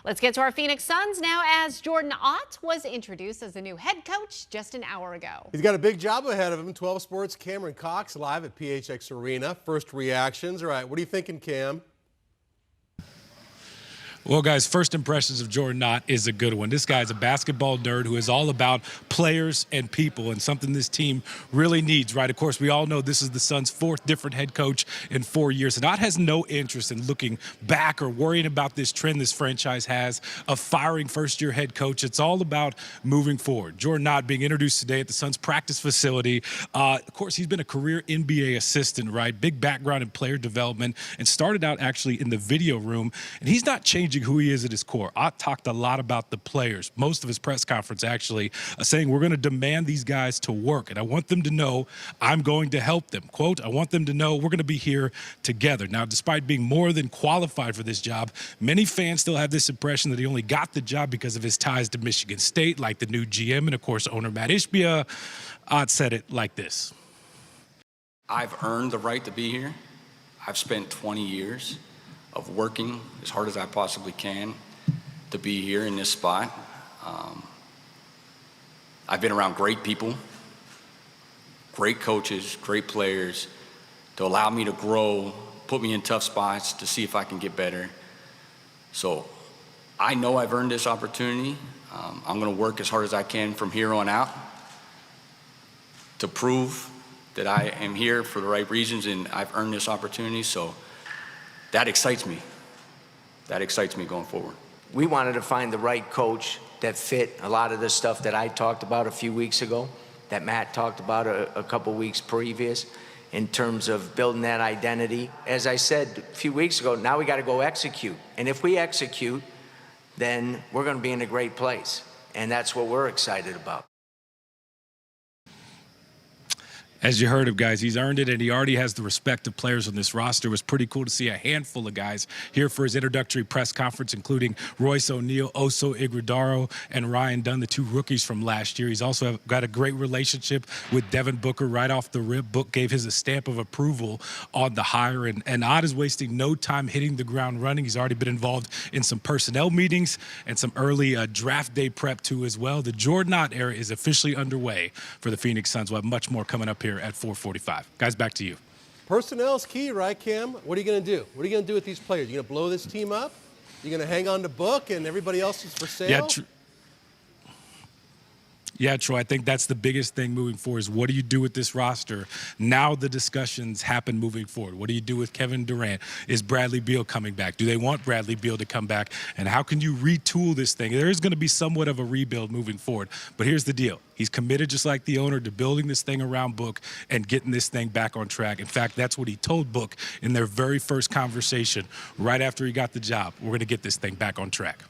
Let's get to our Phoenix Suns now, as Jordan Ott was introduced as the new head coach just an hour ago. He's got a big job ahead of him. 12 Sports' Cameron Cox live at PHX Arena. First reactions. All right, what are you thinking, Cam? Well, guys, first impressions of Jordan Ott is a good one. This guy's a basketball nerd who is all about players and people, and something this team really needs, right? Of course, we all know this is the Suns' fourth different head coach in 4 years, and Ott has no interest in looking back or worrying about this trend this franchise has of firing first-year head coach. It's all about moving forward. Jordan Ott being introduced today at the Suns practice facility. Of course, he's been a career NBA assistant, right? Big background in player development, and started out actually in the video room, and he's not changing who he is at his core. Ott talked a lot about the players, most of his press conference actually, saying we're going to demand these guys to work, and I want them to know I'm going to help them. Quote, I want them to know we're going to be here together. Now, despite being more than qualified for this job, many fans still have this impression that he only got the job because of his ties to Michigan State, like the new GM and, of course, owner Matt Ishbia. Ott said it like this. I've earned the right to be here. I've spent 20 years of working as hard as I possibly can to be here in this spot. I've been around great people, great coaches, great players to allow me to grow, put me in tough spots to see if I can get better. So I know I've earned this opportunity. I'm gonna work as hard as I can from here on out to prove that I am here for the right reasons and I've earned this opportunity. So that excites me. That excites me going forward. We wanted to find the right coach that fit a lot of the stuff that I talked about a few weeks ago, that Matt talked about a couple weeks previous, in terms of building that identity. As I said a few weeks ago, now we got to go execute. And if we execute, then we're going to be in a great place. And that's what we're excited about. As you heard of, guys, he's earned it, and he already has the respect of players on this roster. It was pretty cool to see a handful of guys here for his introductory press conference, including Royce O'Neal, Oso Ighodaro, and Ryan Dunn, the two rookies from last year. He's also got a great relationship with Devin Booker right off the rip. Book gave his a stamp of approval on the hire, and Ott is wasting no time hitting the ground running. He's already been involved in some personnel meetings and some early draft day prep, too, as well. The Jordan Ott era is officially underway for the Phoenix Suns. We'll have much more coming up here at 4:45. Guys, back to you. Personnel's key, right, Cam? What are you going to do? What are you going to do with these players? You going to blow this team up? You going to hang on to Book and everybody else is for sale? Yeah, Troy, I think that's the biggest thing moving forward is what do you do with this roster? Now the discussions happen moving forward. What do you do with Kevin Durant? Is Bradley Beal coming back? Do they want Bradley Beal to come back? And how can you retool this thing? There is going to be somewhat of a rebuild moving forward. But here's the deal. He's committed, just like the owner, to building this thing around Book and getting this thing back on track. In fact, that's what he told Book in their very first conversation right after he got the job. We're going to get this thing back on track.